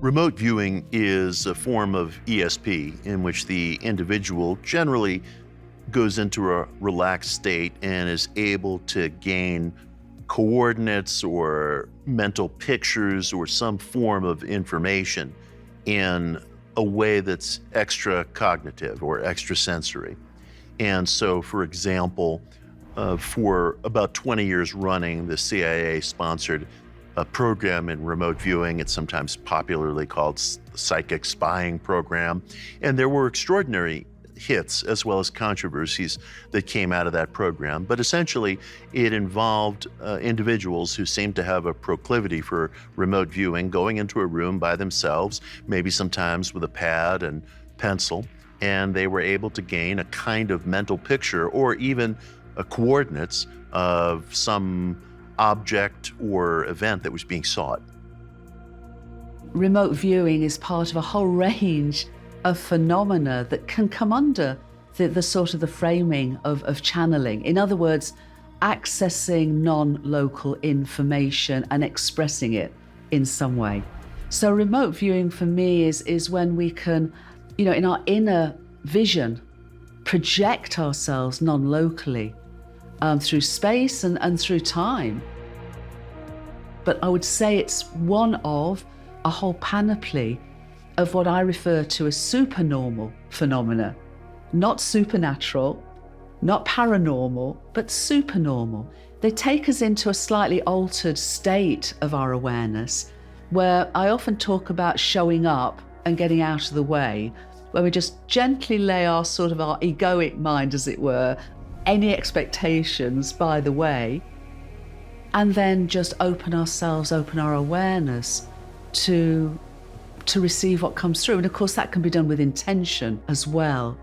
Remote viewing is a form of ESP in which the individual generally goes into a relaxed state and is able to gain coordinates or mental pictures or some form of information in a way that's extra cognitive or extrasensory. And so, for example, for about 20 years running, the CIA sponsored a program in remote viewing. It's sometimes popularly called the psychic spying program. And there were extraordinary hits as well as controversies that came out of that program. But essentially, it involved individuals who seemed to have a proclivity for remote viewing, going into a room by themselves, maybe sometimes with a pad and pencil, and they were able to gain a kind of mental picture or even coordinates of some object or event that was being sought. Remote viewing is part of a whole range of phenomena that can come under the sort of the framing of channeling. In other words, accessing non-local information and expressing it in some way. So remote viewing for me is when we can, in our inner vision, project ourselves non-locally through space and through time. But I would say it's one of a whole panoply of what I refer to as supernormal phenomena. Not supernatural, not paranormal, but supernormal. They take us into a slightly altered state of our awareness, where I often talk about showing up and getting out of the way, where we just gently lay our egoic mind, as it were, any expectations by the way, and then just open our awareness to receive what comes through. And of course, that can be done with intention as well.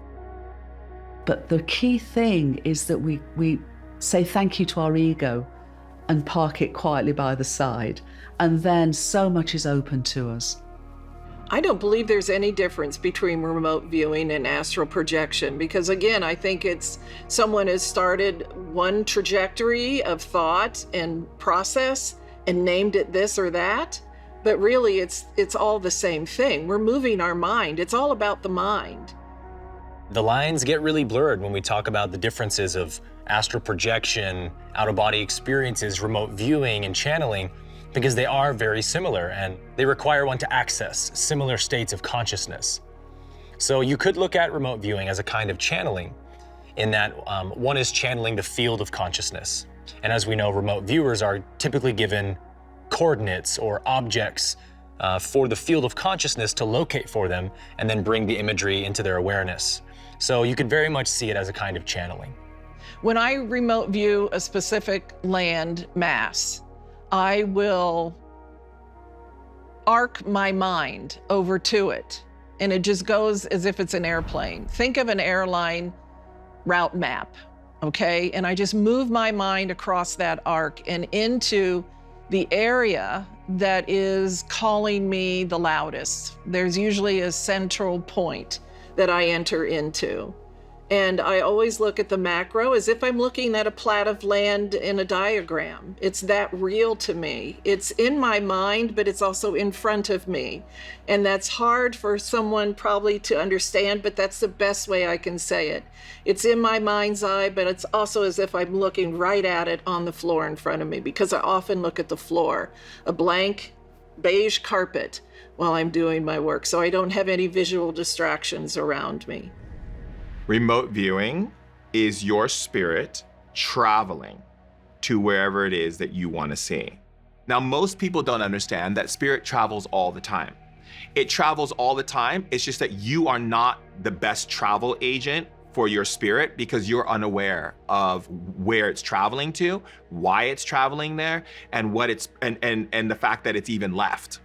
But the key thing is that we say thank you to our ego and park it quietly by the side. And then so much is open to us. I don't believe there's any difference between remote viewing and astral projection, because again, I think it's someone has started one trajectory of thought and process and named it this or that, but really it's all the same thing. We're moving our mind. It's all about the mind. The lines get really blurred when we talk about the differences of astral projection, out-of-body experiences, remote viewing, and channeling, because they are very similar and they require one to access similar states of consciousness. So you could look at remote viewing as a kind of channeling in that one is channeling the field of consciousness. And as we know, remote viewers are typically given coordinates or objects for the field of consciousness to locate for them and then bring the imagery into their awareness. So you could very much see it as a kind of channeling. When I remote view a specific land mass, I will arc my mind over to it, and it just goes as if it's an airplane. Think of an airline route map, okay? And I just move my mind across that arc and into the area that is calling me the loudest. There's usually a central point that I enter into. And I always look at the macro as if I'm looking at a plat of land in a diagram. It's that real to me. It's in my mind, but it's also in front of me. And that's hard for someone probably to understand, but that's the best way I can say it. It's in my mind's eye, but it's also as if I'm looking right at it on the floor in front of me, because I often look at the floor, a blank beige carpet, while I'm doing my work, so I don't have any visual distractions around me. Remote viewing is your spirit traveling to wherever it is that you want to see. Now, most people don't understand that spirit travels all the time. It travels all the time. It's just that you are not the best travel agent for your spirit because you're unaware of where it's traveling to, why it's traveling there, and what it's and the fact that it's even left.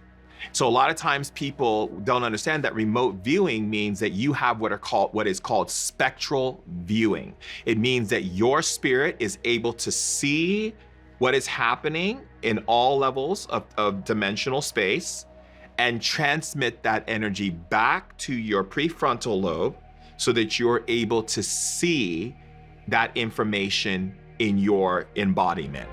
So a lot of times people don't understand that remote viewing means that you have what is called spectral viewing. It means that your spirit is able to see what is happening in all levels of dimensional space and transmit that energy back to your prefrontal lobe so that you're able to see that information in your embodiment.